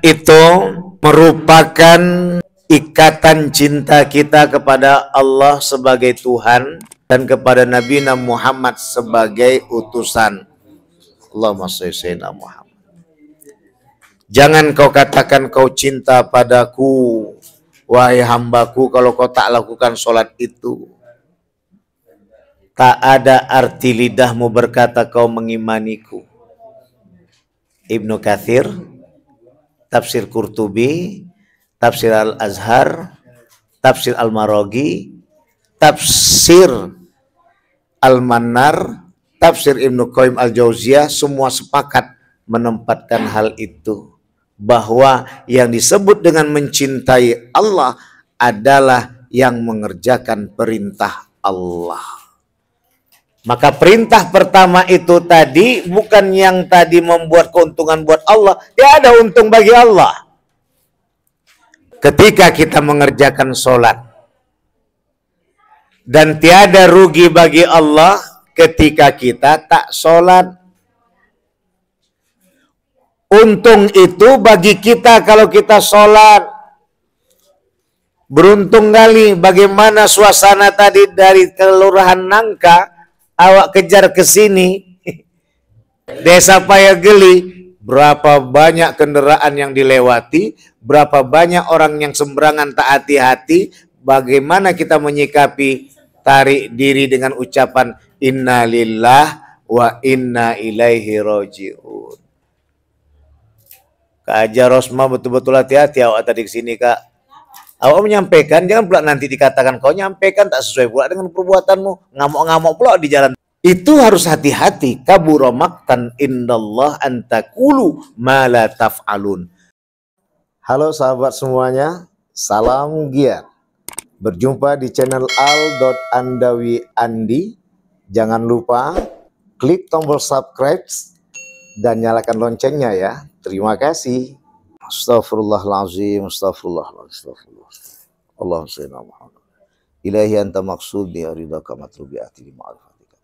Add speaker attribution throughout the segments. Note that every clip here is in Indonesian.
Speaker 1: itu merupakan ikatan cinta kita kepada Allah sebagai Tuhan dan kepada Nabi Muhammad sebagai utusan. Allahumma shalli ala Muhammad. Jangan kau katakan kau cinta padaku, wahai hambaku, kalau kau tak lakukan sholat itu. Tak ada arti lidahmu berkata kau mengimaniku. Ibnu Katsir, Tafsir Qurtubi, Tafsir Al-Azhar, Tafsir Al-Maraghi, Tafsir Al-Mannar, Tafsir Ibnu Qayyim Al-Jauziyah, semua sepakat menempatkan hal itu. Bahwa yang disebut dengan mencintai Allah adalah yang mengerjakan perintah Allah. Maka perintah pertama itu tadi bukan yang tadi membuat keuntungan buat Allah, ya ada untung bagi Allah. Ketika kita mengerjakan sholat. Dan tiada rugi bagi Allah ketika kita tak sholat. Untung itu bagi kita kalau kita sholat. Beruntung kali bagaimana suasana tadi dari Kelurahan Nangka, awak kejar ke sini. Desa Payageli, berapa banyak kendaraan yang dilewati, berapa banyak orang yang sembarangan tak hati-hati, bagaimana kita menyikapi tarik diri dengan ucapan inna lillah wa inna ilaihi raji'un. Kak Haja Rosma betul-betul hati-hati awak tadi kesini Kak. Awak menyampaikan, jangan pula nanti dikatakan kau nyampaikan tak sesuai pula dengan perbuatanmu. Ngamuk-ngamuk pula di jalan. Itu harus hati-hati. Kabura maqtan indallah antakulu ma la taf'alun. Halo sahabat semuanya, salam giat. Berjumpa di channel al.andawi.andi. Jangan lupa klik tombol subscribe dan nyalakan loncengnya ya. Terima kasih. Astaghfirullahaladzim, astaghfirullahaladzim. Allahumma shalli ala Muhammad. Ilahi anta maqsudi aridaka matlubi ati ma'rifatika.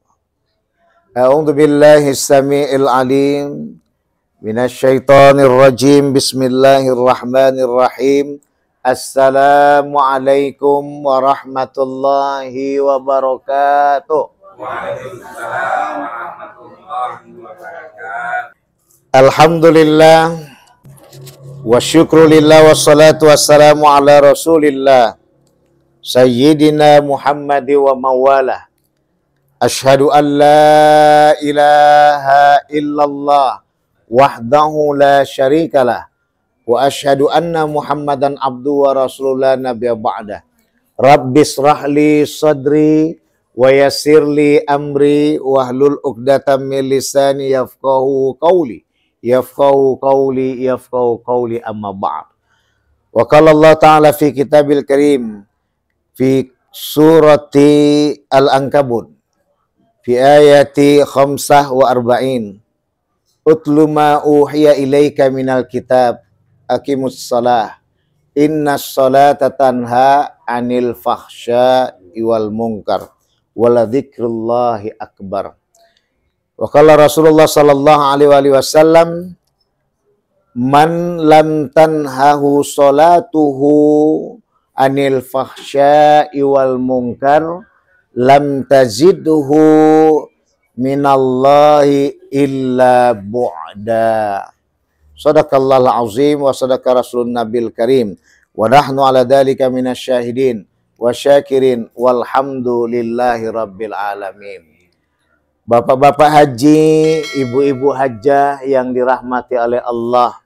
Speaker 1: A'udzu billahi samii'il alim minasyaitonir rajim. Bismillahirrahmanirrahim. Assalamualaikum warahmatullahi wabarakatuh. Waalaikumsalam warahmatullahi wabarakatuh. Alhamdulillah wa syukrulillah wassalatu wassalamu ala rasulillah sayyidina Muhammad wa mawala. Ashhadu an la ilaha illallah wahdahu la syarikalah wa ashhadu anna Muhammadan abdu wa rasulullah nabiyya ba'dah. Rabbis rahli sadri wa yassirli amri wahlul uqdatam min lisani yafqahu qawli. Yafqahu qawli amma ba'd. Wa qala Allah Ta'ala fi kitabil karim fi surati Al-Ankabut fi ayati 45 utlu ma uhiya ilaika minal kitab aqimus salah innas salata tanha anil fahsya'i wal munkar wala dzikrullahi akbar. Wa qala Rasulullah sallallahu alaihi wasallam man lam tanhahu salatuhu anil fahsya'i wal munkar lam tazidhu minallahi illa bu'da. Sadaqallahul azim wa sadaqa rasulun nabil karim wa nahnu ala dzalika minasyahidin wa syakirin walhamdulillahi rabbil alamin. Bapak-bapak haji, ibu-ibu hajjah yang dirahmati oleh Allah.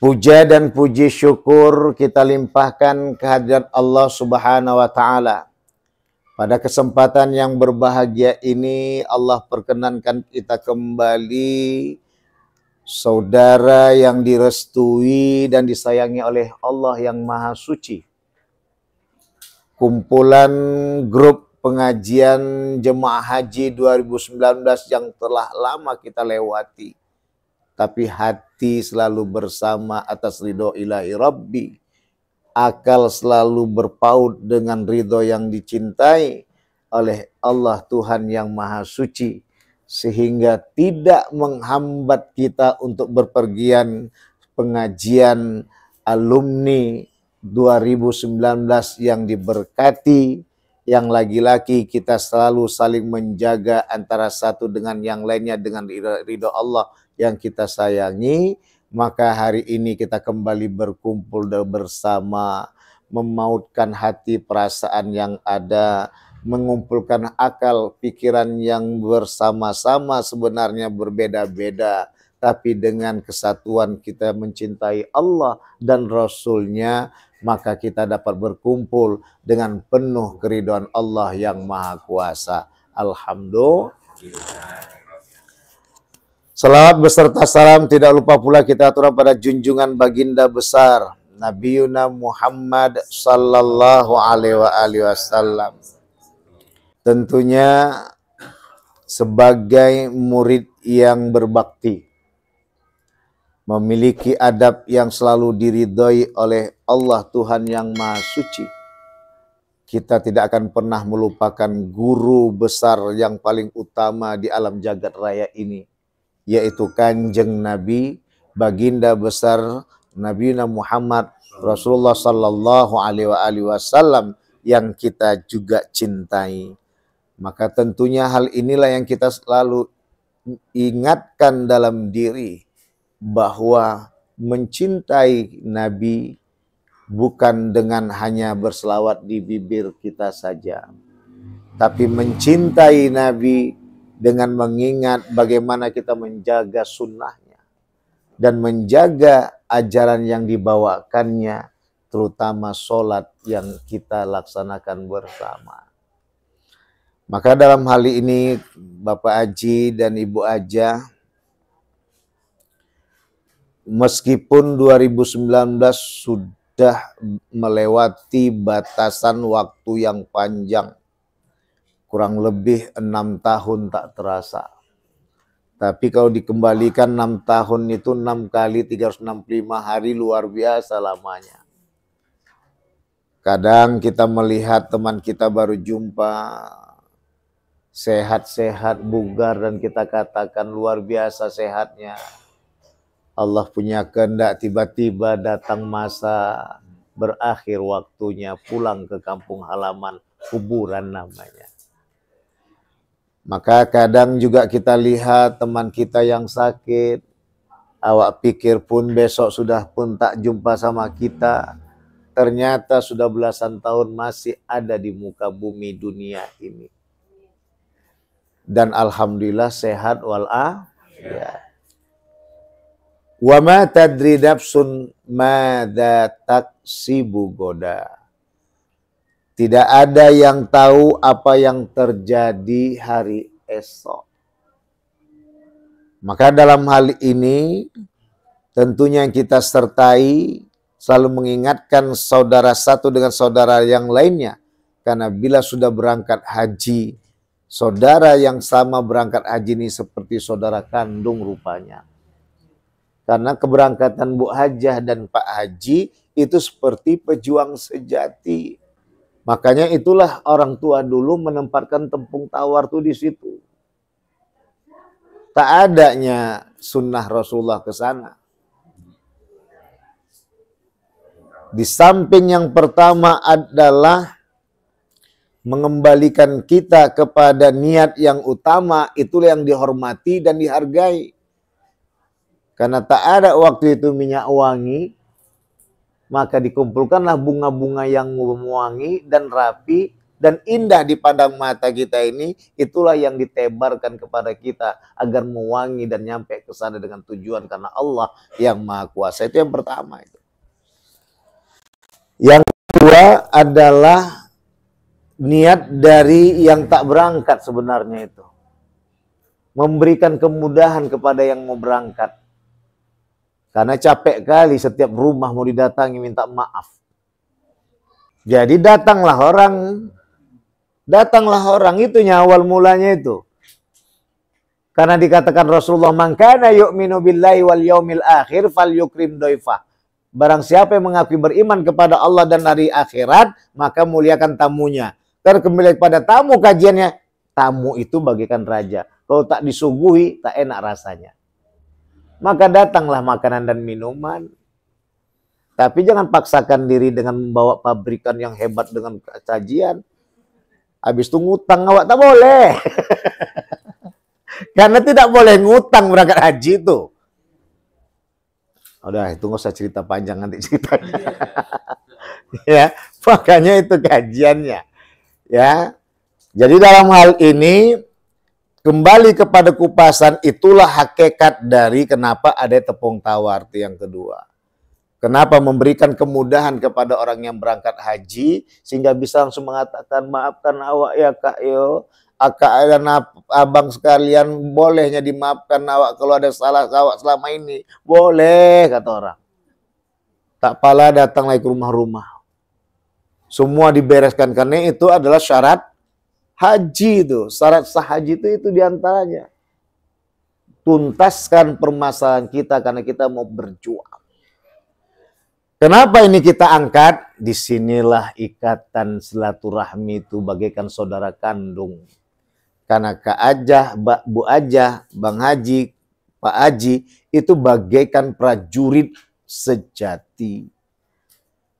Speaker 1: Puja dan puji syukur kita limpahkan kehadirat Allah Subhanahu wa Ta'ala. Pada kesempatan yang berbahagia ini Allah perkenankan kita kembali saudara yang direstui dan disayangi oleh Allah yang Maha Suci. Kumpulan grup pengajian Jemaah Haji 2019 yang telah lama kita lewati. Tapi hati selalu bersama atas ridho ilahi Rabbi. Akal selalu berpaut dengan ridho yang dicintai oleh Allah Tuhan yang Maha Suci. Sehingga tidak menghambat kita untuk berpergian pengajian alumni 2019 yang diberkati, yang lagi-lagi kita selalu saling menjaga antara satu dengan yang lainnya dengan ridho Allah yang kita sayangi. Maka hari ini kita kembali berkumpul bersama, memautkan hati perasaan yang ada, mengumpulkan akal pikiran yang bersama-sama sebenarnya berbeda-beda, tapi dengan kesatuan kita mencintai Allah dan Rasul-Nya, maka kita dapat berkumpul dengan penuh keridhaan Allah yang Maha Kuasa. Alhamdulillah. Salawat beserta salam tidak lupa pula kita aturkan pada junjungan baginda besar Nabiuna Muhammad sallallahu alaihi wasallam. Tentunya sebagai murid yang berbakti, memiliki adab yang selalu diridhoi oleh Allah Tuhan yang Maha Suci, kita tidak akan pernah melupakan guru besar yang paling utama di alam jagat raya ini, yaitu Kanjeng Nabi, baginda besar Nabi Muhammad Rasulullah sallallahu alaihi wasallam yang kita juga cintai. Maka tentunya hal inilah yang kita selalu ingatkan dalam diri, bahwa mencintai Nabi bukan dengan hanya berselawat di bibir kita saja, tapi mencintai Nabi dengan mengingat bagaimana kita menjaga sunnahnya dan menjaga ajaran yang dibawakannya, terutama sholat yang kita laksanakan bersama. Maka dalam hal ini Bapak Haji dan Ibu Aja, meskipun 2019 sudah melewati batasan waktu yang panjang, kurang lebih 6 tahun tak terasa. Tapi kalau dikembalikan 6 tahun itu 6 kali 365 hari, luar biasa lamanya. Kadang kita melihat teman kita baru jumpa, sehat-sehat, bugar, dan kita katakan luar biasa sehatnya. Allah punya kehendak, tiba-tiba datang masa berakhir waktunya, pulang ke kampung halaman, kuburan namanya. Maka kadang juga kita lihat teman kita yang sakit, awak pikir pun besok sudah pun tak jumpa sama kita, ternyata sudah belasan tahun masih ada di muka bumi dunia ini. Dan alhamdulillah sehat walafiat. Wa ma tadri nafsun madza taksibu goda. Tidak ada yang tahu apa yang terjadi hari esok. Maka dalam hal ini tentunya yang kita sertai selalu mengingatkan saudara satu dengan saudara yang lainnya. Karena bila sudah berangkat haji, saudara yang sama berangkat haji ini seperti saudara kandung rupanya. Karena keberangkatan Bu Hajah dan Pak Haji itu seperti pejuang sejati. Makanya itulah orang tua dulu menempatkan tempung tawar tuh di situ. Tak adanya sunnah Rasulullah ke sana. Di samping yang pertama adalah mengembalikan kita kepada niat yang utama, itulah yang dihormati dan dihargai. Karena tak ada waktu itu minyak wangi, maka dikumpulkanlah bunga-bunga yang mewangi dan rapi dan indah di pandang mata kita ini. Itulah yang ditebarkan kepada kita agar mewangi dan nyampe ke sana dengan tujuan karena Allah yang Maha Kuasa. Itu yang pertama itu. Yang kedua adalah niat dari yang tak berangkat sebenarnya itu. Memberikan kemudahan kepada yang mau berangkat. Karena capek kali setiap rumah mau didatangi minta maaf. Jadi datanglah orang itu awal mulanya itu. Karena dikatakan Rasulullah, "Man kana yu'minu billahi wal yaumil akhir falyukrim dhaifah." Barang siapa yang mengakui beriman kepada Allah dan hari akhirat, maka muliakan tamunya. Karena kembali kepada tamu kajiannya, tamu itu bagaikan raja. Kalau tak disuguhi, tak enak rasanya. maka datanglah makanan dan minuman. Tapi jangan paksakan diri dengan membawa pabrikan yang hebat dengan sajian. Habis itu ngutang awak tak boleh. Karena tidak boleh ngutang berangkat haji itu. Udah, itu nggak usah cerita panjang nanti ceritanya. Ya, makanya itu kajiannya. Ya. Jadi dalam hal ini kembali kepada kupasan, itulah hakikat dari kenapa ada tepung tawar itu yang kedua. Kenapa memberikan kemudahan kepada orang yang berangkat haji sehingga bisa langsung mengatakan, maafkan awak ya kak yo, akak dan abang sekalian, bolehnya dimaafkan awak kalau ada salah awak selama ini. Boleh, kata orang. Tak pala datang lagi ke rumah-rumah. Semua dibereskan karena itu adalah syarat haji itu. Syarat sah haji itu diantaranya. Tuntaskan permasalahan kita karena kita mau berjuang. Kenapa ini kita angkat? Disinilah ikatan silaturahmi itu bagaikan saudara kandung. Karena Kak Ajah, Bu Ajah, Bang Haji, Pak Haji itu bagaikan prajurit sejati.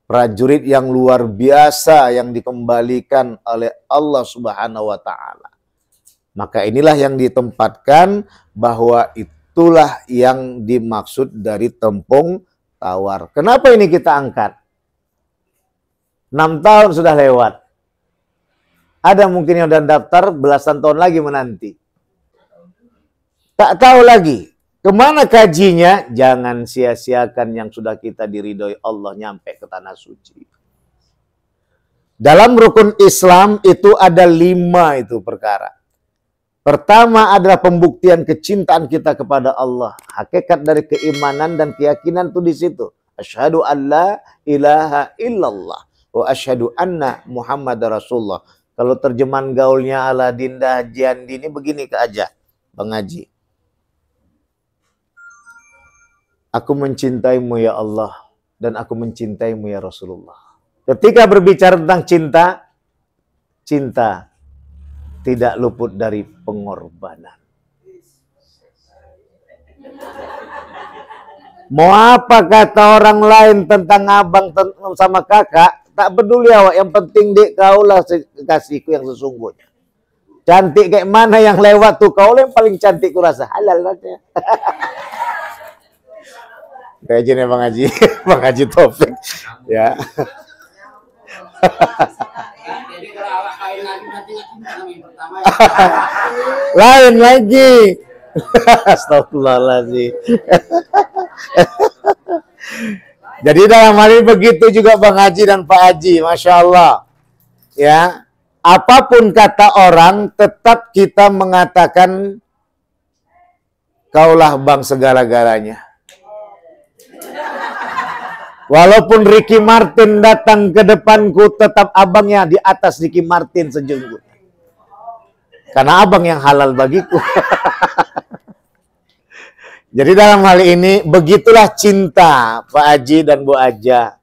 Speaker 1: Prajurit yang luar biasa yang dikembalikan oleh Allah Subhanahu wa taala. Maka inilah yang ditempatkan bahwa itulah yang dimaksud dari tepung tawar. Kenapa ini kita angkat? 6 tahun sudah lewat. Ada mungkin yang udah daftar belasan tahun lagi menanti. Tak tahu lagi kemana kajinya. Jangan sia-siakan yang sudah kita diridhoi Allah nyampe ke tanah suci. Dalam rukun Islam itu ada 5 itu perkara. Pertama adalah pembuktian kecintaan kita kepada Allah. Hakikat dari keimanan dan keyakinan itu di situ. Asyhadu an la ilaha illallah wa asyhadu anna Muhammad Rasulullah. Kalau terjemahan gaulnya ala Dinda Haji ini begini ke aja, Bang Haji. Aku mencintaimu ya Allah dan aku mencintaimu ya Rasulullah. Ketika berbicara tentang cinta, cinta tidak luput dari pengorbanan. Mau apa kata orang lain tentang abang sama kakak, tak peduli awak. Yang penting dek kaulah kasihku yang sesungguhnya. Cantik kayak mana yang lewat tuh, kaulah yang paling cantik ku rasa. Halal katanya. Kayak gini Bang Haji, Bang Haji Taufik. Ya. Lain lagi. Astagfirullahaladzim. Jadi dalam hal ini begitu juga Bang Haji dan Pak Haji, Masya Allah. Ya, apapun kata orang, tetap kita mengatakan kaulah bang segala-galanya. Walaupun Ricky Martin datang ke depanku, tetap abangnya di atas Ricky Martin sejenggut. Karena abang yang halal bagiku. Jadi dalam hal ini, begitulah cinta Pak Haji dan Bu Ajah.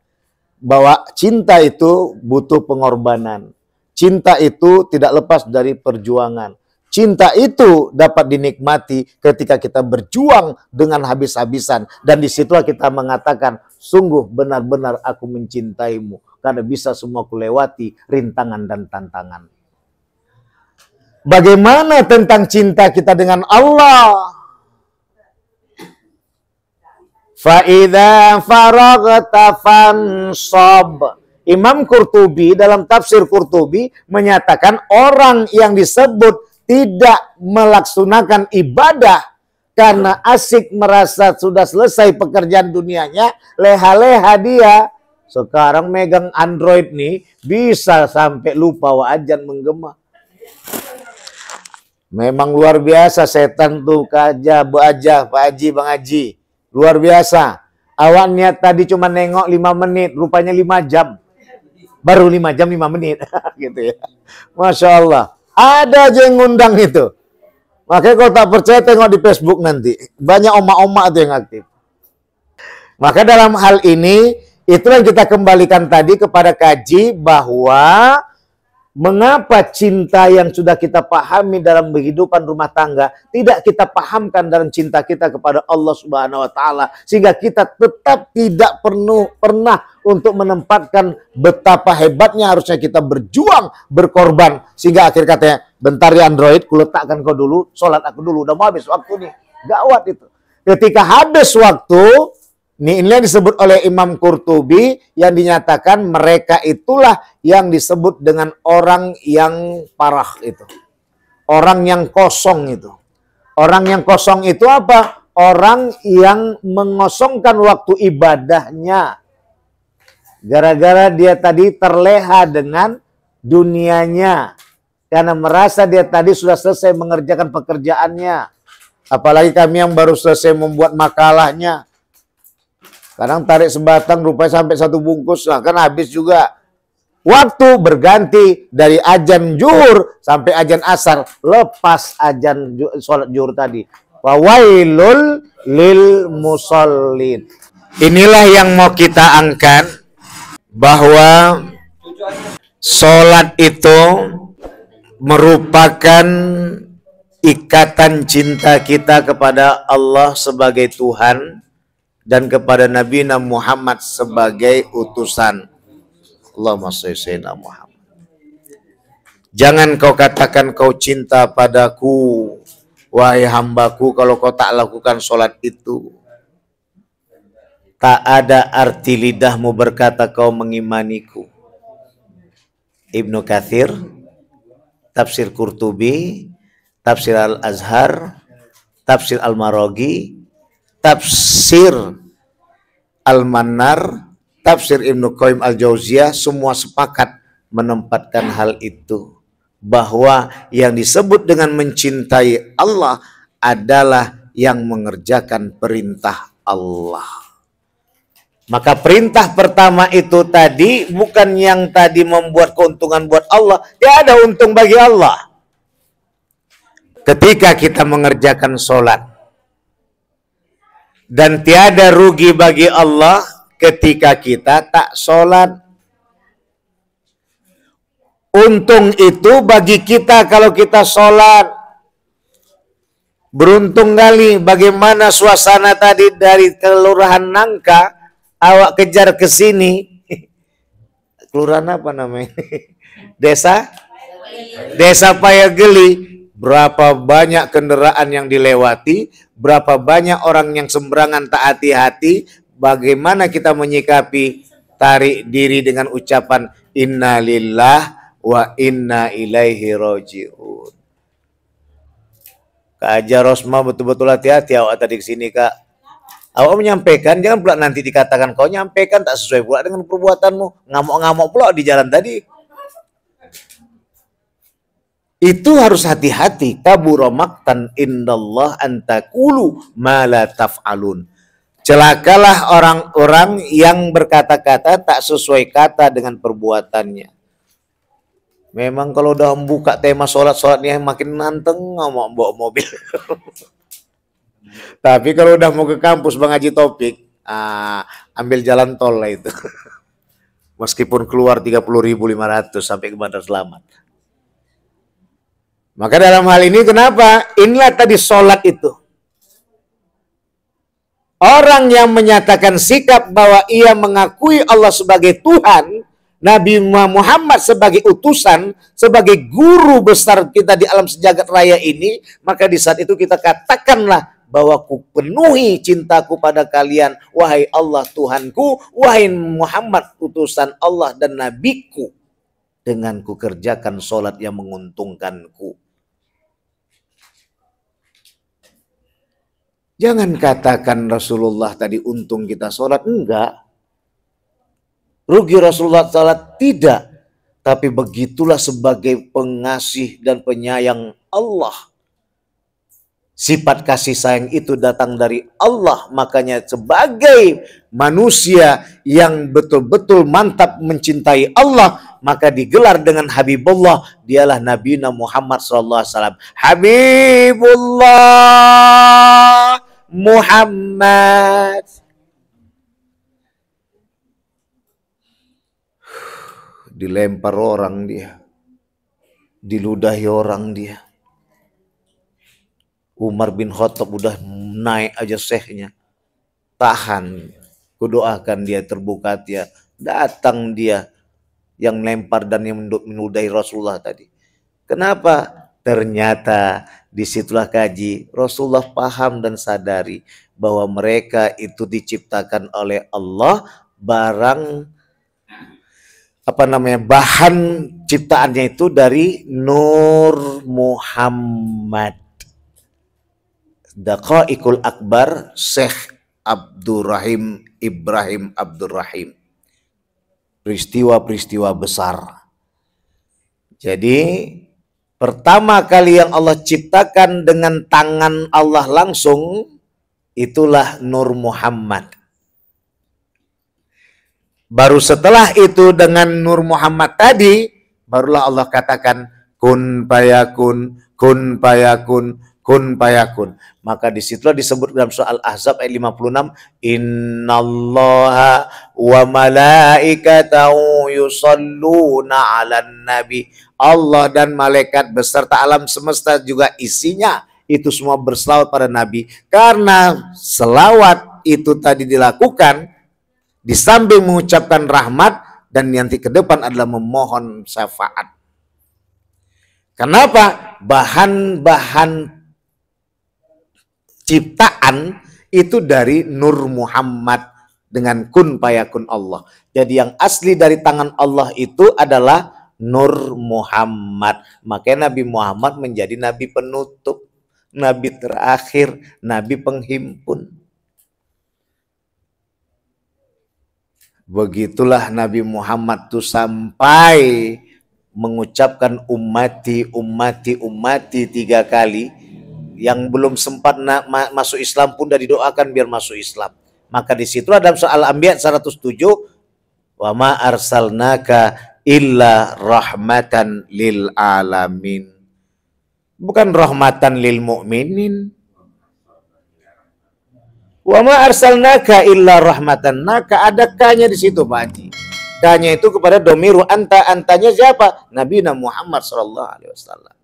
Speaker 1: Bahwa cinta itu butuh pengorbanan. Cinta itu tidak lepas dari perjuangan. Cinta itu dapat dinikmati ketika kita berjuang dengan habis-habisan. Dan disitulah kita mengatakan, sungguh benar-benar aku mencintaimu. Karena bisa semua kulewati rintangan dan tantangan. Bagaimana tentang cinta kita dengan Allah? Fa'idha faraghta fansab. Imam Qurtubi dalam tafsir Qurtubi menyatakan orang yang disebut tidak melaksanakan ibadah karena asik merasa sudah selesai pekerjaan dunianya, leha-leha dia. Sekarang megang Android nih bisa sampai lupa wajan menggema. Memang luar biasa setan tuh Kaja, Bu Ajah, Pak Haji, Bang Haji. Luar biasa. Awak niat tadi cuma nengok 5 menit, rupanya 5 jam. Baru 5 jam 5 menit. Gitu ya. Masya Allah. Ada aja yang ngundang itu. Makanya kalau tak percaya tengok di Facebook nanti. Banyak omak-omak itu yang aktif. Maka dalam hal ini, itulah yang kita kembalikan tadi kepada kaji bahwa Mengapa cinta yang sudah kita pahami dalam kehidupan rumah tangga tidak kita pahamkan dalam cinta kita kepada Allah Subhanahu wa taala, sehingga kita tetap tidak pernah untuk menempatkan betapa hebatnya harusnya kita berjuang, berkorban, sehingga akhir katanya, bentar ya Android, kuletakkan kau dulu, sholat aku dulu, udah mau habis waktu nih. Gawat itu. Ketika habis waktu, inilah disebut oleh Imam Qurtubi yang dinyatakan mereka itulah yang disebut dengan orang yang parah itu. Orang yang kosong itu. Orang yang kosong itu apa? Orang yang mengosongkan waktu ibadahnya. Gara-gara dia tadi terleha dengan dunianya. Karena merasa dia tadi sudah selesai mengerjakan pekerjaannya. Apalagi kami yang baru selesai membuat makalahnya. Kadang tarik sebatang rupanya sampai 1 bungkus. Nah, kan habis juga. Waktu berganti dari ajan zuhur sampai ajan asar. Lepas ajan sholat zuhur tadi. Wawailul lil musallin. Inilah yang mau kita angkat. Bahwa sholat itu merupakan ikatan cinta kita kepada Allah sebagai Tuhan dan kepada Nabi Muhammad sebagai utusan. Allahumma shalli ala Muhammad. Jangan kau katakan kau cinta padaku, wahai hambaku, kalau kau tak lakukan sholat itu. Tak ada arti lidahmu berkata kau mengimaniku. Ibnu Katsir, Tafsir Qurtubi, Tafsir Al-Azhar, Tafsir Al-Maraghi, Tafsir Al-Mannar, Tafsir Ibnu Qayyim Al-Jauziyah, semua sepakat menempatkan hal itu. Bahwa yang disebut dengan mencintai Allah adalah yang mengerjakan perintah Allah. Maka perintah pertama itu tadi bukan yang tadi membuat keuntungan buat Allah. Ya ada untung bagi Allah. Ketika kita mengerjakan sholat. Dan tiada rugi bagi Allah ketika kita tak sholat. Untung itu bagi kita kalau kita sholat. Beruntung kali bagaimana suasana tadi dari Kelurahan Nangka. Awak kejar ke sini. Kelurahan apa namanya? Desa Payageli. Berapa banyak kendaraan yang dilewati, berapa banyak orang yang sembarangan tak hati-hati. Bagaimana kita menyikapi? Tarik diri dengan ucapan inna lillah wa inna ilaihi raji'un. Kak Haja Rosma betul-betul hati-hati awak tadi kesini Kak. Awak menyampaikan, jangan pula nanti dikatakan kau nyampaikan tak sesuai pula dengan perbuatanmu. Ngamuk-ngamuk pula di jalan tadi. Itu harus hati-hati. Kabura maqtan indallah antakulu ma la taf'alun. Celakalah orang-orang yang berkata-kata tak sesuai kata dengan perbuatannya. Memang kalau udah membuka tema sholat-sholatnya makin nanteng mau bawa mobil. Tapi kalau udah mau ke kampus Bang Haji Topik, ambil jalan tol lah itu. Meskipun keluar 30.500 sampai ke Bandar Selamat. Maka dalam hal ini kenapa? Inilah tadi sholat itu. Orang yang menyatakan sikap bahwa ia mengakui Allah sebagai Tuhan, Nabi Muhammad sebagai utusan, sebagai guru besar kita di alam sejagat raya ini, maka di saat itu kita katakanlah bahwa ku penuhi cintaku pada kalian, wahai Allah Tuhanku, wahai Muhammad utusan Allah dan nabiku, dengan ku kerjakan sholat yang menguntungkanku. Jangan katakan Rasulullah tadi untung kita sholat, enggak. Rugi Rasulullah sholat, tidak. Tapi begitulah sebagai pengasih dan penyayang Allah. Sifat kasih sayang itu datang dari Allah. Makanya sebagai manusia yang betul-betul mantap mencintai Allah, maka digelar dengan Habibullah. Dialah Nabi Muhammad SAW. Habibullah Muhammad. Dilempar orang dia. diludahi orang dia. Umar bin Khattab udah naik aja syekhnya, tahan, kudoakan dia terbuka dia. Datang dia yang lempar dan yang menudahi Rasulullah tadi. Kenapa? Ternyata disitulah kaji, Rasulullah paham dan sadari bahwa mereka itu diciptakan oleh Allah, barang bahan ciptaannya itu dari Nur Muhammad. Daqaiqul Akbar Syekh Abdurrahim Ibrahim Abdurrahim. Peristiwa-peristiwa besar. Jadi pertama kali yang Allah ciptakan dengan tangan Allah langsung, itulah Nur Muhammad. Baru setelah itu dengan Nur Muhammad tadi, barulah Allah katakan kun payakun, kun payakun, kun payakun. Maka disitulah disebut dalam surah Al-Ahzab ayat 56, innallaha wa malaikatahu yusalluna 'alan nabi. Allah dan malaikat beserta alam semesta juga isinya itu semua berselawat pada Nabi. Karena selawat itu tadi dilakukan di samping mengucapkan rahmat, dan nanti ke depan adalah memohon syafaat. Kenapa? Bahan-bahan ciptaan itu dari Nur Muhammad dengan kun payakun Allah. Jadi yang asli dari tangan Allah itu adalah Nur Muhammad. Makanya Nabi Muhammad menjadi Nabi penutup, Nabi terakhir, Nabi penghimpun. Begitulah Nabi Muhammad tuh sampai mengucapkan ummati, ummati, ummati 3 kali. Yang belum sempat masuk Islam pun sudah didoakan biar masuk Islam. Maka di situ ada soal Al-Anbiya 107, wa ma arsalnaka illa rahmatan lil alamin. Bukan rahmatan lil mu'minin. Wa ma arsalnaka illa rahmatan. Naka ada kanya di situ Pak Haji. Kanya itu kepada domiru anta, antanya siapa? Nabi Muhammad sallallahu alaihi wasallam.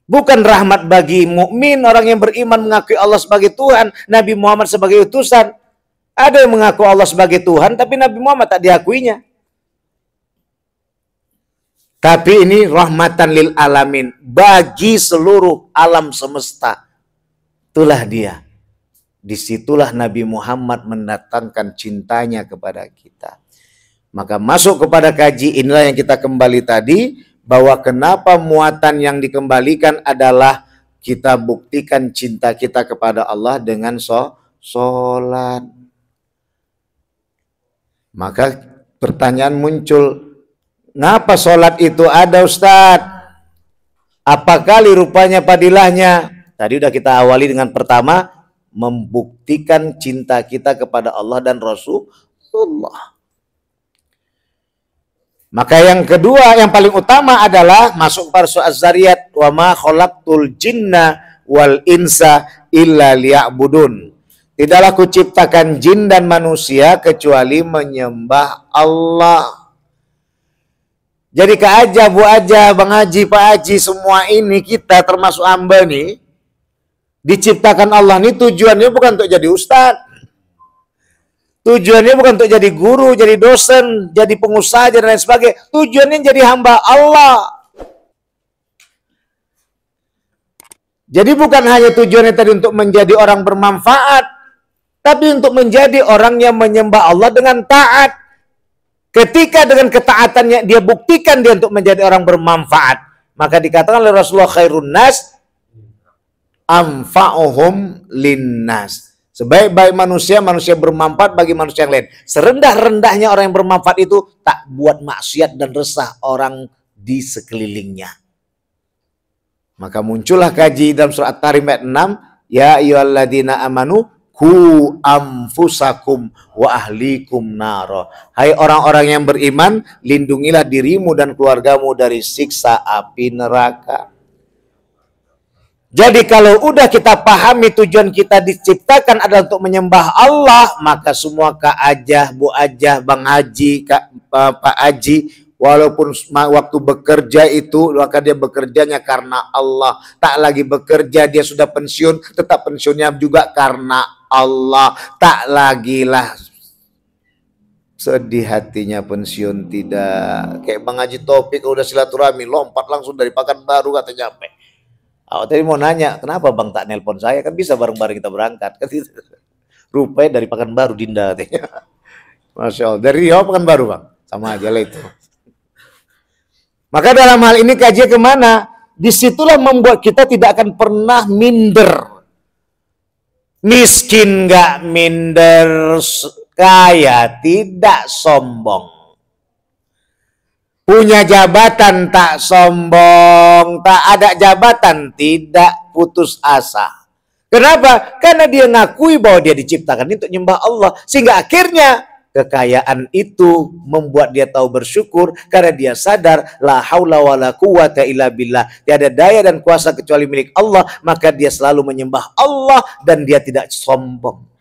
Speaker 1: Bukan rahmat bagi mukmin, orang yang beriman mengakui Allah sebagai Tuhan, Nabi Muhammad sebagai utusan. Ada yang mengaku Allah sebagai Tuhan, tapi Nabi Muhammad tak diakuinya. Tapi ini rahmatan lil alamin, bagi seluruh alam semesta. Itulah dia. Disitulah Nabi Muhammad mendatangkan cintanya kepada kita. Maka masuk kepada kaji, inilah yang kita kembali tadi, bahwa kenapa muatan yang dikembalikan adalah kita buktikan cinta kita kepada Allah dengan sholat. Maka pertanyaan muncul, ngapa sholat itu ada Ustadz? Apa kali rupanya padilahnya? Tadi udah kita awali dengan pertama, membuktikan cinta kita kepada Allah dan Rasulullah. Maka yang kedua, yang paling utama adalah masuk pada surah Az-Zariyat, wa ma khalaqtul jinna wal insa illa liya'budun. Tidaklah kuciptakan jin dan manusia kecuali menyembah Allah. Jadi Kak Aja, Bu Aja, Bang Haji, Pak Haji, semua ini kita termasuk hamba nih, diciptakan Allah ini tujuannya bukan untuk jadi ustadz. Tujuannya bukan untuk jadi guru, jadi dosen, jadi pengusaha, dan lain sebagainya. Tujuannya jadi hamba Allah. Jadi bukan hanya tujuannya tadi untuk menjadi orang bermanfaat, tapi untuk menjadi orang yang menyembah Allah dengan taat. Ketika dengan ketaatannya dia buktikan dia untuk menjadi orang bermanfaat, maka dikatakan oleh Rasulullah khairun nas anfa'uhum linnas. Sebaik-baik manusia, manusia bermanfaat bagi manusia yang lain. Serendah-rendahnya orang yang bermanfaat itu tak buat maksiat dan resah orang di sekelilingnya. Maka muncullah kaji dalam surat At-Tahrim ayat 6, ya ayyuhalladzina amanu ku anfusakum wa ahlikum naro. Hai orang-orang yang beriman, lindungilah dirimu dan keluargamu dari siksa api neraka. Jadi kalau udah kita pahami tujuan kita diciptakan adalah untuk menyembah Allah, maka semua Kak Ajah, Bu Ajah, Bang Haji, Pak Haji, walaupun waktu bekerja itu, maka dia bekerjanya karena Allah. Tak lagi bekerja, dia sudah pensiun, tetap pensiunnya juga karena Allah. Tak lagi lah sedih hatinya pensiun, tidak. Kayak Bang Haji Taufik udah silaturahmi, lompat langsung dari Pekanbaru katanya nyampe. Aku tadi mau nanya, kenapa Bang tak nelpon saya? Kan bisa bareng-bareng kita berangkat. Kan gitu. Rupanya dari Pekanbaru, Dinda katanya. Masya Allah. Dari Riau Pekanbaru Bang. Sama aja lah itu. Maka dalam hal ini kajian kemana? Disitulah membuat kita tidak akan pernah minder. Miskin nggak minder, kaya tidak sombong. Punya jabatan tak sombong, tak ada jabatan tidak putus asa. Kenapa? Karena dia ngakui bahwa dia diciptakan untuk nyembah Allah. Sehingga akhirnya kekayaan itu membuat dia tahu bersyukur karena dia sadar la haula wala quwata illa billah. Tiada daya dan kuasa kecuali milik Allah, maka dia selalu menyembah Allah dan dia tidak sombong.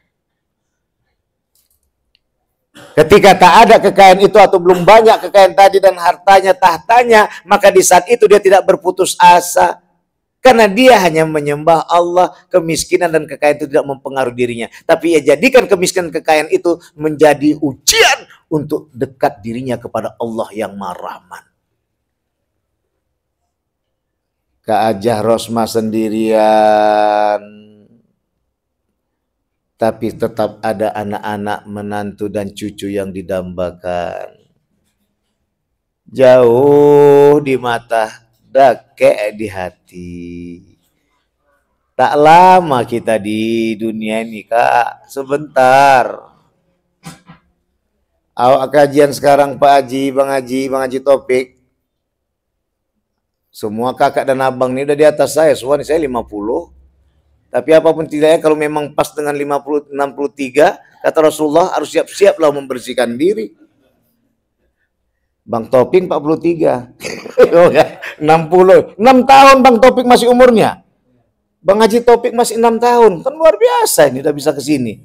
Speaker 1: Ketika tak ada kekayaan itu atau belum banyak kekayaan tadi dan hartanya, tahtanya, maka di saat itu dia tidak berputus asa. Karena dia hanya menyembah Allah, kemiskinan dan kekayaan itu tidak mempengaruhi dirinya. Tapi ia jadikan kemiskinan dan kekayaan itu menjadi ujian untuk dekat dirinya kepada Allah yang Maha Rahman. Kak Ajah Rosma sendirian, tapi tetap ada anak-anak, menantu dan cucu yang didambakan. Jauh di mata, dakek di hati. Tak lama kita di dunia ini Kak, sebentar. Awak kajian sekarang Pak Haji, Bang Haji Taufik. Semua kakak dan abang ini udah di atas saya, semua nih saya 50. Tapi apapun tidaknya kalau memang pas dengan 50, 63, kata Rasulullah harus siap-siaplah membersihkan diri. Bang Taufik 43. 60. 6 tahun Bang Taufik masih umurnya. Bang Haji Taufik masih 6 tahun. Kan luar biasa ini udah bisa ke sini.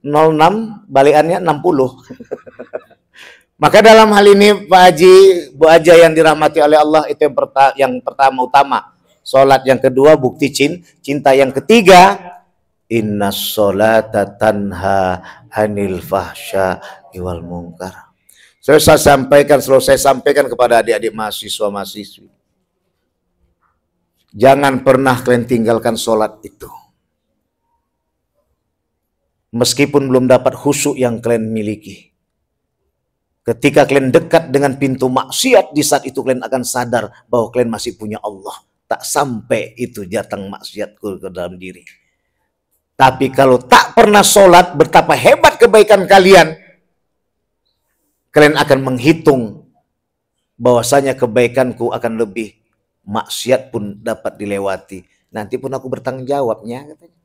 Speaker 1: 06 balikannya 60. Maka dalam hal ini Pak Haji, Bu Haja yang dirahmati oleh Allah, itu yang pertama utama. Salat yang kedua bukti cinta, yang ketiga innas sholata tanha anil fahsya wal munkar. Saya sampaikan, selalu saya sampaikan kepada adik-adik mahasiswa-mahasiswi. Jangan pernah kalian tinggalkan sholat itu. Meskipun belum dapat khusyuk yang kalian miliki. Ketika kalian dekat dengan pintu maksiat, di saat itu kalian akan sadar bahwa kalian masih punya Allah. Tak sampai itu datang maksiatku ke dalam diri. Tapi kalau tak pernah sholat, betapa hebat kebaikan kalian. Kalian akan menghitung bahwasanya kebaikanku akan lebih, maksiat pun dapat dilewati. Nanti pun aku bertanggung jawabnya. Katanya.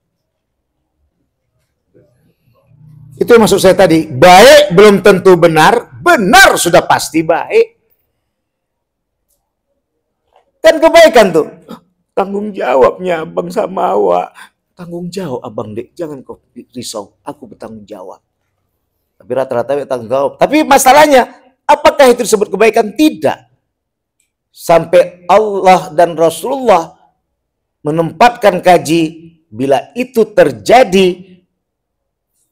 Speaker 1: Itu yang maksud saya tadi. Baik belum tentu benar, benar sudah pasti baik. Kan kebaikan tuh. Tanggung jawabnya abang sama awak. Tanggung jawab abang dek. Jangan kau risau. Aku bertanggung jawab. Tapi rata-rata bertanggung jawab. Tapi masalahnya, apakah itu disebut kebaikan? Tidak. Sampai Allah dan Rasulullah menempatkan kaji. Bila itu terjadi,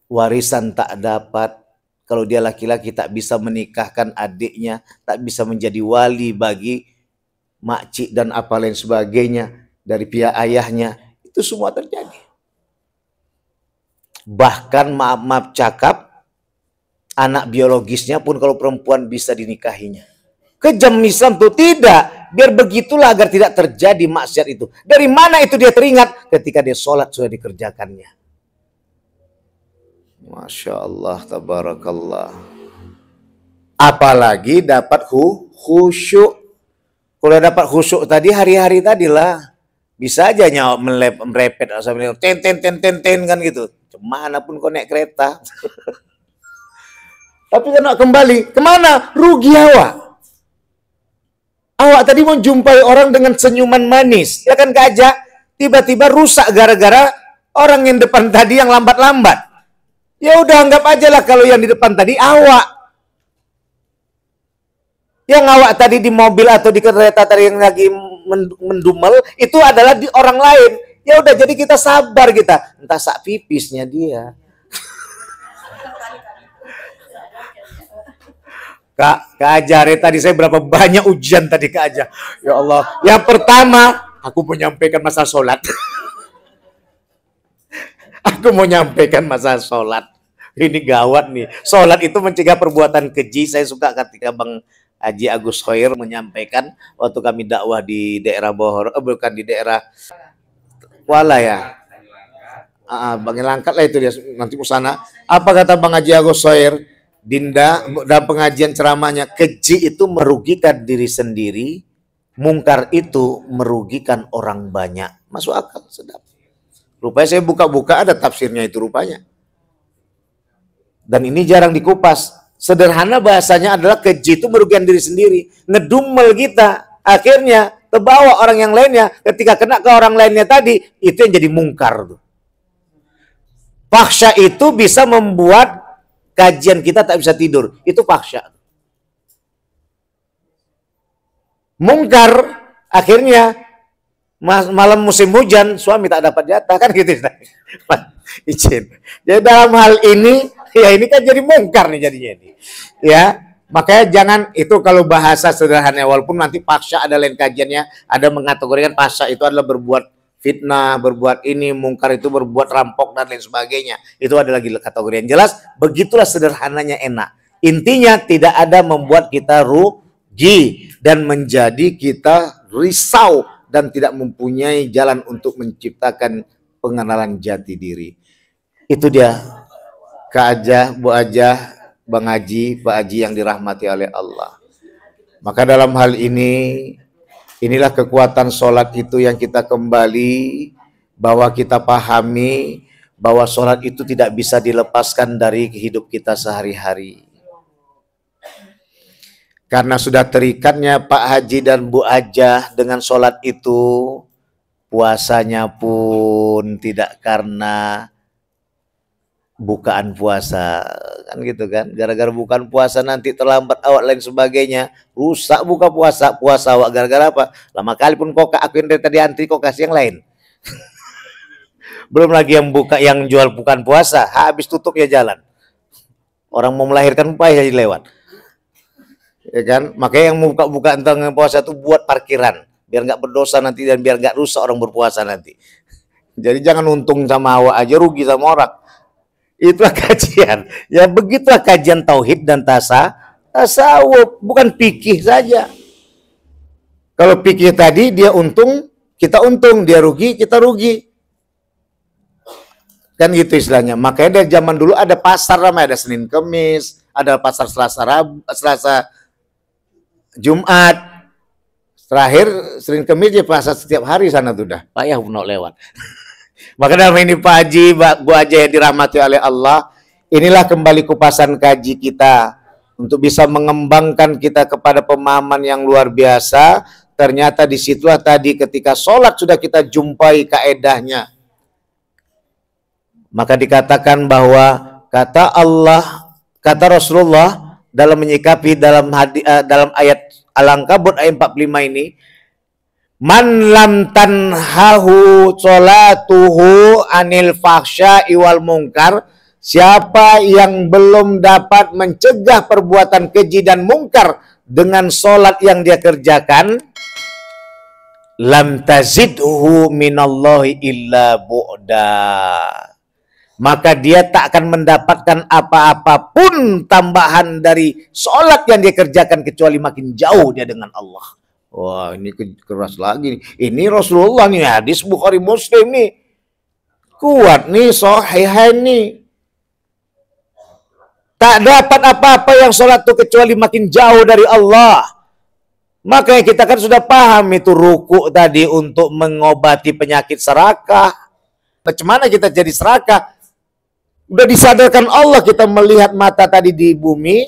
Speaker 1: warisan tak dapat. Kalau dia laki-laki tak bisa menikahkan adiknya. Tak bisa menjadi wali bagi makcik dan apa lain sebagainya dari pihak ayahnya, itu semua terjadi. Bahkan maaf cakap, anak biologisnya pun kalau perempuan bisa dinikahinya. Kejam Islam tuh tidak, biar begitulah agar tidak terjadi maksiat itu. Dari mana itu dia teringat? Ketika dia sholat sudah dikerjakannya. Masya Allah, tabarakallah. Apalagi dapat khusyuk. Kalau dapat khusyuk tadi, hari-hari tadilah. Bisa aja nyawa merepet. Ten kan gitu. Kemana pun kau naik kereta. Tapi kena kembali. Kemana? Rugi awak. Awak tadi mau jumpai orang dengan senyuman manis. Ya kan Kak Aja? Tiba-tiba rusak gara-gara orang yang depan tadi yang lambat-lambat. Ya udah anggap aja lah kalau yang di depan tadi awak. Yang awak tadi di mobil atau di kereta tadi yang lagi mendumel, itu adalah di orang lain. Ya udah, jadi kita sabar kita. Entah sak pipisnya dia. Kak Ajar, tadi saya berapa banyak ujian tadi Kak Ajar. Ya Allah. Yang pertama, aku menyampaikan masalah sholat. Aku mau nyampaikan masalah sholat. Ini gawat nih. Sholat itu mencegah perbuatan keji. Saya suka ketika Bang Haji Agus Khoir menyampaikan waktu kami dakwah di daerah Bohor, bukan di daerah Kuala ya. Bang Langkat lah itu dia nanti ke sana. Apa kata Bang Haji Agus Khoir? Dinda dalam pengajian ceramahnya, keji itu merugikan diri sendiri, mungkar itu merugikan orang banyak. Masuk akal, sedap. Rupanya saya buka-buka ada tafsirnya itu rupanya. Dan ini jarang dikupas. Sederhana bahasanya adalah keji itu merugikan diri sendiri. Ngedumel kita. Akhirnya terbawa orang yang lainnya. Ketika kena ke orang lainnya tadi, itu yang jadi mungkar. Fahsya itu bisa membuat kajian kita tak bisa tidur. Itu fahsya. Mungkar, akhirnya malam musim hujan, suami tak dapat jatah. Kan gitu. Izin. Jadi dalam hal ini, ya ini kan jadi mungkar nih jadinya ini. Ya, makanya jangan, itu kalau bahasa sederhana, walaupun nanti fahsya ada lain kajiannya, ada mengategorikan fahsya itu adalah berbuat fitnah, berbuat ini, mungkar itu berbuat rampok dan lain sebagainya. Itu ada lagi kategori yang jelas. Begitulah sederhananya enak. Intinya tidak ada membuat kita rugi dan menjadi kita risau dan tidak mempunyai jalan untuk menciptakan pengenalan jati diri. Itu dia Kak Ajah, Bu Ajah, Bang Haji, Pak Haji yang dirahmati oleh Allah. Maka dalam hal ini, inilah kekuatan sholat itu yang kita kembali, bahwa kita pahami bahwa sholat itu tidak bisa dilepaskan dari hidup kita sehari-hari. Karena sudah terikatnya Pak Haji dan Bu Ajah dengan sholat itu, puasanya pun tidak karena bukaan puasa, kan gitu kan, gara-gara bukan puasa nanti terlambat awak lain sebagainya, rusak buka puasa awak gara-gara apa, lama kali pun kok aku yang dari tadi antri kok kasih yang lain. Belum lagi yang buka, yang jual bukan puasa, habis tutup ya jalan, orang mau melahirkan payah jadi lewat, ya kan. Makanya yang buka tentang puasa itu buat parkiran biar nggak berdosa nanti dan biar nggak rusak orang berpuasa nanti. Jadi jangan untung sama awak aja, rugi sama orang. Itulah kajian. Ya begitulah kajian tauhid dan tasawuf, bukan fikih saja. Kalau fikih tadi dia untung, kita untung, dia rugi, kita rugi. Kan gitu istilahnya. Makanya dari zaman dulu ada pasar namanya, ada Senin Kemis, ada pasar Selasa Jumat. Terakhir Senin Kemis dia pasar setiap hari sana tuh dah. Payah mau lewat. Maka dalam ini Pak Haji, Bu Haji yang dirahmati oleh Allah, inilah kembali kupasan kaji kita untuk bisa mengembangkan kita kepada pemahaman yang luar biasa. Ternyata disitulah tadi ketika sholat sudah kita jumpai kaedahnya. Maka dikatakan bahwa kata Allah, kata Rasulullah dalam menyikapi dalam ayat Al-Ankabut ayat 45 ini, man lam tanhahu sholatuhu anil fahsya'i wal munkar, siapa yang belum dapat mencegah perbuatan keji dan mungkar dengan sholat yang dia kerjakan, lam tazidhu minallahi illa bu'da, maka dia tak akan mendapatkan apa-apapun tambahan dari sholat yang dia kerjakan kecuali makin jauh dia dengan Allah. Wah, ini keras lagi. Ini Rasulullah nih, hadis Bukhari Muslim nih. Kuat nih, sahihain nih. Tak dapat apa-apa yang sholat itu kecuali makin jauh dari Allah. Makanya kita kan sudah paham itu ruku tadi untuk mengobati penyakit serakah. Bagaimana kita jadi serakah? Udah disadarkan Allah, kita melihat mata tadi di bumi,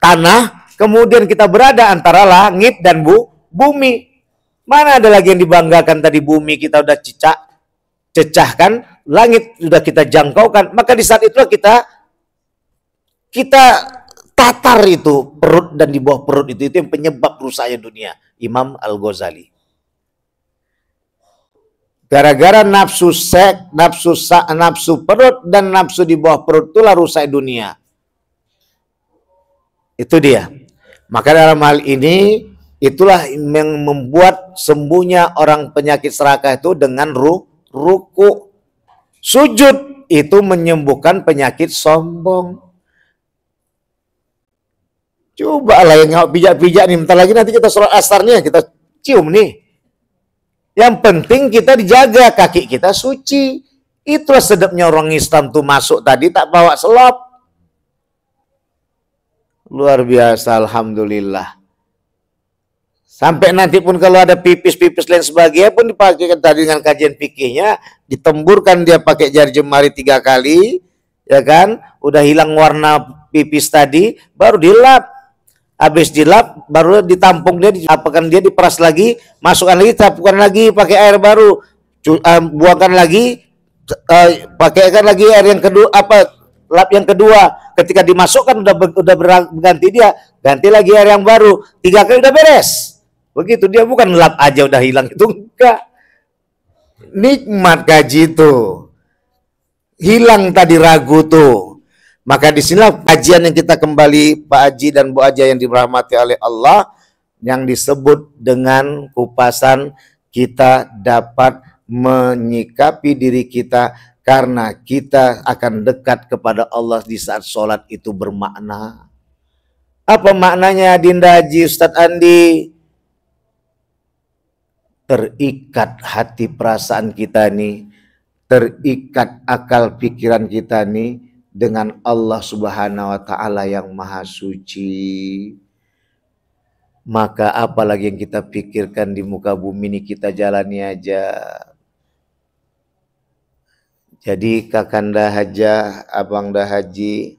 Speaker 1: tanah, kemudian kita berada antara langit dan bumi. Mana ada lagi yang dibanggakan tadi, bumi kita udah cecahkan, langit sudah kita jangkaukan. Maka di saat itulah kita tatar itu perut dan di bawah perut itu yang penyebab rusaknya dunia. Imam Al-Ghazali. Gara-gara nafsu seks, nafsu perut dan nafsu di bawah perut itulah rusak dunia. Itu dia. Maka dalam hal ini itulah yang membuat sembuhnya orang penyakit serakah itu dengan ruku. Sujud itu menyembuhkan penyakit sombong. Coba lah yang pijak-pijak nih, bentar lagi nanti kita sholat asarnya kita cium nih. Yang penting kita dijaga, kaki kita suci. Itulah sedapnya orang Islam tuh masuk tadi tak bawa selop. Luar biasa, alhamdulillah. Sampai nanti pun kalau ada pipis-pipis lain sebagainya pun dipakai tadi dengan kajian fikihnya, ditemburkan dia pakai jari jemari 3 kali, ya kan? Udah hilang warna pipis tadi, baru dilap. Habis dilap, baru ditampung dia, diapakan dia, diperas lagi, masukkan lagi, tampungkan lagi, pakai air baru, buangkan lagi, pakaikan lagi air yang kedua, lap yang kedua. Ketika dimasukkan udah berganti dia, ganti lagi air yang baru, 3 kali udah beres. Begitu, dia bukan lap aja udah hilang, itu enggak. Nikmat gaji itu. Hilang tadi ragu tuh. Maka disinilah kajian yang kita kembali Pak Haji dan Bu Haja yang dirahmati oleh Allah, yang disebut dengan kupasan kita dapat menyikapi diri kita karena kita akan dekat kepada Allah di saat sholat itu bermakna. Apa maknanya Dinda Haji Ustadz Andi? Terikat hati perasaan kita nih, terikat akal pikiran kita nih dengan Allah Subhanahu wa Ta'ala yang Maha Suci. Maka apalagi yang kita pikirkan di muka bumi ini, kita jalani aja. Jadi Kakanda Haja, Abang Dah Haji,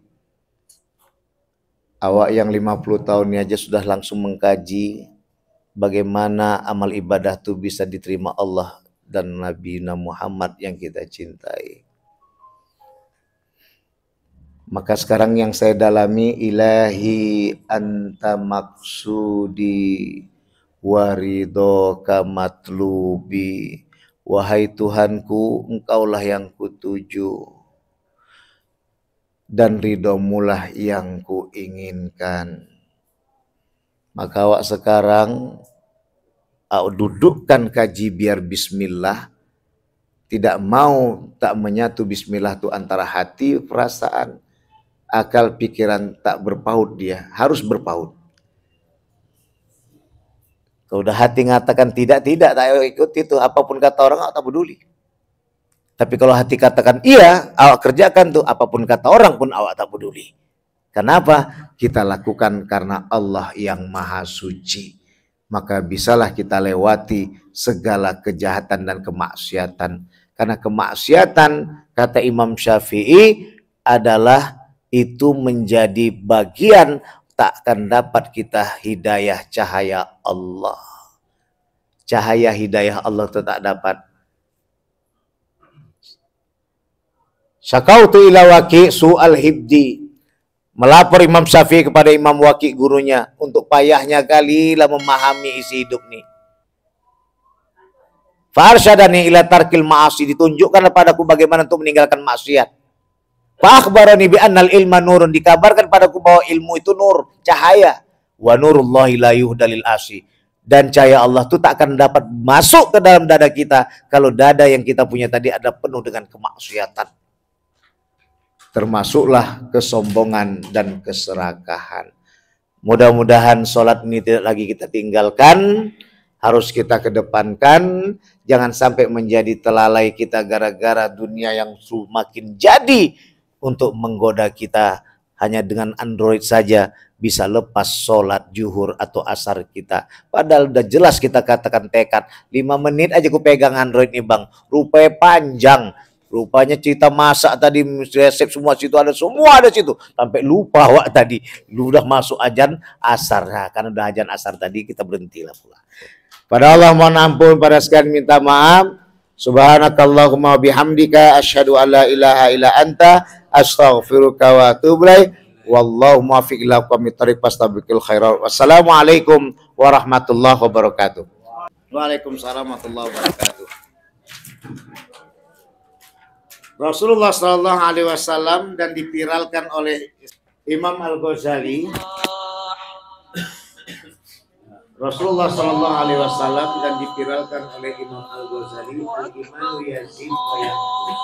Speaker 1: awak yang 50 tahun ini aja sudah langsung mengkaji bagaimana amal ibadah itu bisa diterima Allah dan Nabi Muhammad yang kita cintai. Maka sekarang yang saya dalami, ilahi anta maksudi waridoka matlubi. Wahai Tuhanku, engkaulah yang kutuju dan ridhomulah yang kuinginkan. Maka awak sekarang dudukkan kaji biar bismillah. Tidak mau tak menyatu bismillah itu antara hati, perasaan, akal, pikiran tak berpaut, dia harus berpaut. Kalau udah hati ngatakan tidak, tak ikut itu. Apapun kata orang, awak tak peduli. Tapi kalau hati katakan iya, awak kerjakan tuh. Apapun kata orang pun awak tak peduli. Kenapa? Kita lakukan karena Allah yang Maha Suci. Maka bisalah kita lewati segala kejahatan dan kemaksiatan. Karena kemaksiatan, kata Imam Syafi'i, adalah itu menjadi bagian tak akan dapat kita hidayah cahaya Allah. Cahaya hidayah Allah itu tak dapat. Syakautu ila Waqi' su'al hibdi. Melapor Imam Syafi'i kepada Imam Waqi' gurunya untuk payahnya kali lah memahami isi hidup nih. Farsyadani ila tarkil ma'asi, ditunjukkan padaku bagaimana untuk meninggalkan maksiat. Fa'akhbarani bi annal ilma nurun, dikabarkan padaku bahwa ilmu itu nur, cahaya. Wa nurullahi la yuhdalil asi, dan cahaya Allah itu tak akan dapat masuk ke dalam dada kita kalau dada yang kita punya tadi ada penuh dengan kemaksiatan. Termasuklah kesombongan dan keserakahan. Mudah-mudahan sholat ini tidak lagi kita tinggalkan, harus kita kedepankan. Jangan sampai menjadi telalai kita gara-gara dunia yang semakin jadi untuk menggoda kita. Hanya dengan Android saja bisa lepas sholat zuhur atau asar kita. Padahal udah jelas kita katakan tekad. 5 menit aja ku pegang Android nih bang, rupanya panjang. Rupanya cerita masak tadi, resep semua situ ada, semua ada situ. Sampai lupa wak tadi, lu udah masuk ajan asar. Nah, karena udah ajan asar tadi kita berhentilah pula. Pada Allah mohon ampun, pada sekalian minta maaf. Subhanakallahumma bihamdika asyhadu an la ilaha illa anta astaghfiruka wa atubu ilaik. Wallahu muwaffiq ila aqwamit thoriq fastabiqul khairat. Wassalamualaikum warahmatullahi wabarakatuh. Waalaikumsalam warahmatullahi wabarakatuh. Rasulullah Shallallahu Alaihi Wasallam dan dipiralkan oleh Imam Al-Ghazali. Rasulullah Shallallahu Alaihi Wasallam dan dipiralkan oleh Imam Al-Ghazali. Al-Imanu yazid wa yanqus.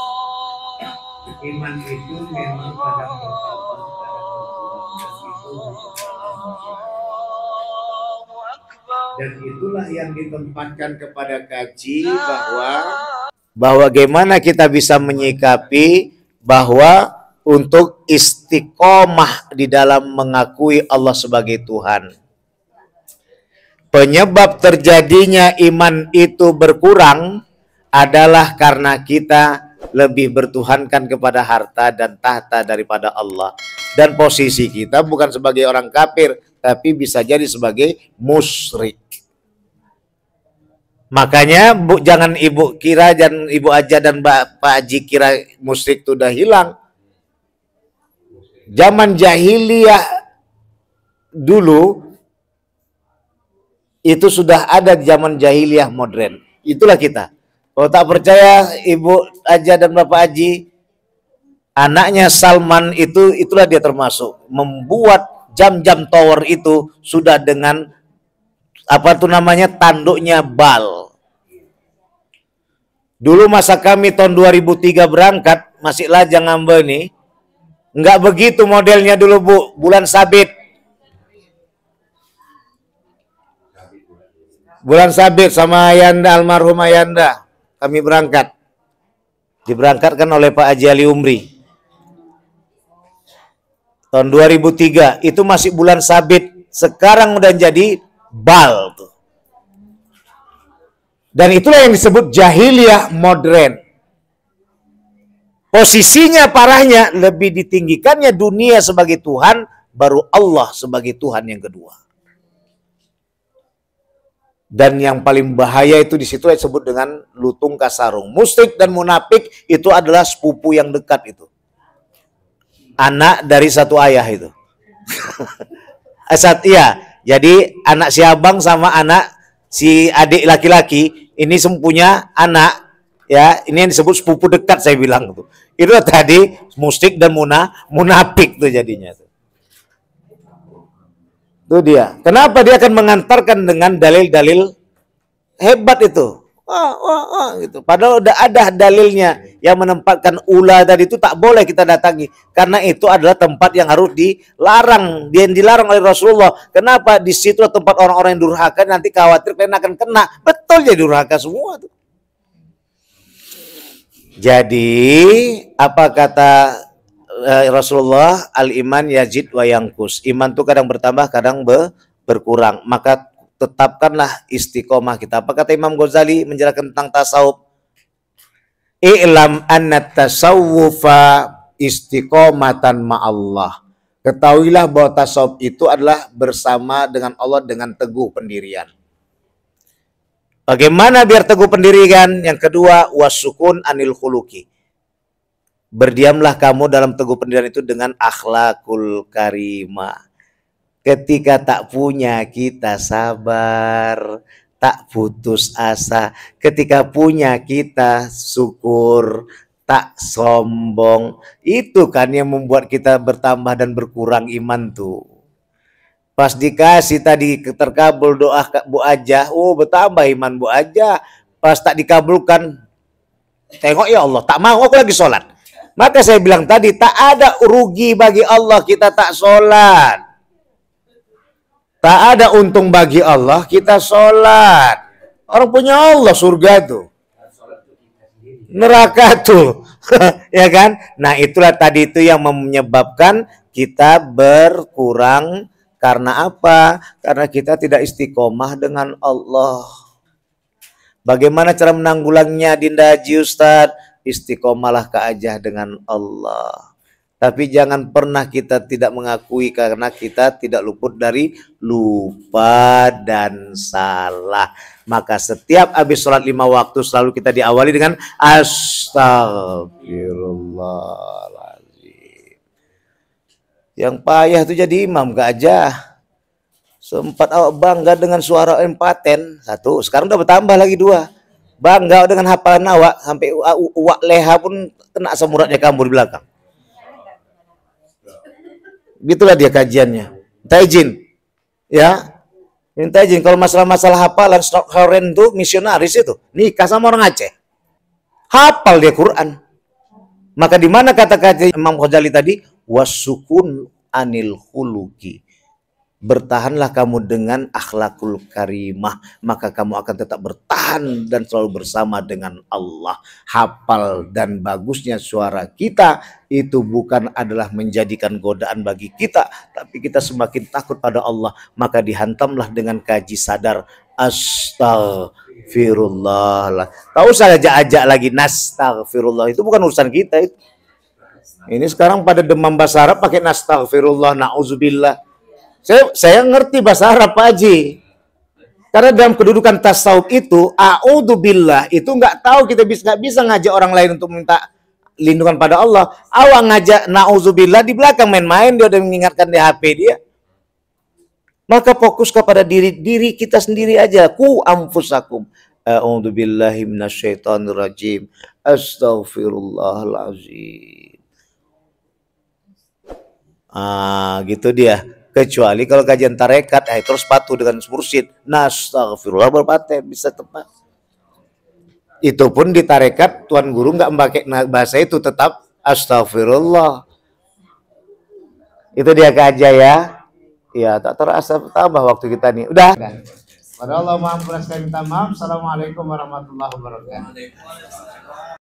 Speaker 1: Iman itu memang kadang bertambah, dan itulah yang ditempatkan kepada kaji bahwa bagaimana kita bisa menyikapi bahwa untuk istiqomah di dalam mengakui Allah sebagai Tuhan. Penyebab terjadinya iman itu berkurang adalah karena kita lebih bertuhankan kepada harta dan tahta daripada Allah. Dan posisi kita bukan sebagai orang kafir, tapi bisa jadi sebagai musyrik. Makanya jangan ibu kira, dan ibu Aja dan Pak Haji kira musyrik itu udah hilang. Zaman jahiliyah dulu itu sudah ada di zaman jahiliyah modern. Itulah kita. Kalau tak percaya ibu Aja dan Bapak Haji, anaknya Salman itulah dia termasuk membuat jam-jam tower itu sudah dengan apa tuh namanya, tanduknya bal. Dulu masa kami tahun 2003 berangkat, masih lajang ngamba nih, nggak begitu modelnya dulu Bu, bulan sabit. Bulan sabit sama Ayanda, almarhum Ayanda, kami berangkat. Diberangkatkan oleh Pak Haji Ali Umri. Tahun 2003, itu masih bulan sabit. Sekarang udah jadi bal tuh. Dan itulah yang disebut jahiliyah modern. Posisinya parahnya lebih ditinggikannya dunia sebagai Tuhan, baru Allah sebagai Tuhan yang kedua. Dan yang paling bahaya itu di situ disebut dengan lutung kasarung. Musyrik dan munafik itu adalah sepupu yang dekat itu. Anak dari satu ayah itu. Iya, jadi anak si abang sama anak si adik laki-laki ini sempunya anak, ya, ini yang disebut sepupu dekat saya bilang tuh. Itu tadi musyrik dan munafik tuh jadinya tuh. Itu dia. Kenapa dia akan mengantarkan dengan dalil-dalil hebat itu? Gitu. Padahal udah ada dalilnya yang menempatkan ula tadi itu tak boleh kita datangi, karena itu adalah tempat yang harus dilarang, dia dilarang oleh Rasulullah. Kenapa? Di situ tempat orang-orang yang durhaka, nanti khawatir kalian akan kena. Betul, jadi durhaka semua tuh. Jadi apa kata Rasulullah? Al-iman yazid wa yanqus. Iman itu kadang bertambah, kadang berkurang. Maka tetapkanlah istiqomah kita. Apa kata Imam Ghazali menjelaskan tentang tasawuf? I'lam anna tasawwufa istiqomatan ma'allah. Ketahuilah bahwa tasawuf itu adalah bersama dengan Allah dengan teguh pendirian. Bagaimana biar teguh pendirian? Yang kedua, wasukun anil khuluqi. Berdiamlah kamu dalam teguh pendirian itu dengan akhlakul karimah. Ketika tak punya kita sabar, tak putus asa. Ketika punya kita syukur, tak sombong. Itu kan yang membuat kita bertambah dan berkurang iman tuh. Pas dikasih tadi terkabul doa Bu Aja, oh bertambah iman Bu Aja. Pas tak dikabulkan, tengok ya Allah, tak mau aku lagi sholat. Maka saya bilang tadi, tak ada rugi bagi Allah kita tak sholat. Tak ada untung bagi Allah kita sholat. Orang punya Allah surga tuh, neraka tuh. Ya kan? Nah itulah tadi itu yang menyebabkan kita berkurang. Karena apa? Karena kita tidak istiqomah dengan Allah. Bagaimana cara menanggulanginya Dinda Haji Ustaz? Istiqomahlah ke aja dengan Allah. Tapi jangan pernah kita tidak mengakui, karena kita tidak luput dari lupa dan salah. Maka setiap habis sholat 5 waktu selalu kita diawali dengan astagfirullahaladzim. Yang payah itu jadi imam gajah. Sempat awak bangga dengan suara empaten satu, sekarang udah bertambah lagi dua. Bangga dengan hafalan awak sampai uak leha pun kena semuratnya kamu di belakang. Gitulah dia kajiannya. Minta izin, ya. Minta izin kalau masalah-masalah hafalan Stockhausen tuh misionaris itu nikah sama orang Aceh. Hafal dia Quran. Maka di mana kata-kata Imam Ghazali tadi, wasukun anil khuluqi. Bertahanlah kamu dengan akhlakul karimah, maka kamu akan tetap bertahan dan selalu bersama dengan Allah. Hafal dan bagusnya suara kita itu bukan adalah menjadikan godaan bagi kita, tapi kita semakin takut pada Allah, maka dihantamlah dengan kaji sadar astaghfirullah. Tak usah ajak-ajak lagi nastaghfirullah, itu bukan urusan kita itu. Ini sekarang pada demam bahasa Arab pakai nastaghfirullah, na'udzubillah. Saya ngerti bahasa Arab, Pak Haji. Karena dalam kedudukan tasawuf itu, a'udzubillah itu nggak tahu, kita nggak bisa ngajak orang lain untuk minta lindungan pada Allah. Awak ngajak na'udzubillah di belakang main-main, dia udah mengingatkan di HP dia. Maka fokus kepada diri kita sendiri aja. Ku anfusakum. A'udzubillahi minasyaitonirrajim. Astaghfirullahalazim. Gitu dia. Kecuali kalau kajian tarekat, terus patuh dengan mursyid. Nastaghfirullah berpaten bisa tepat. Itu pun di tarekat tuan guru nggak pakai bahasa itu, tetap astaghfirullah. Itu dia kajian ya. Ya tak terasa tambah waktu kita nih. Udah. Pada Allah maha minta maaf. Assalamualaikum warahmatullahi wabarakatuh.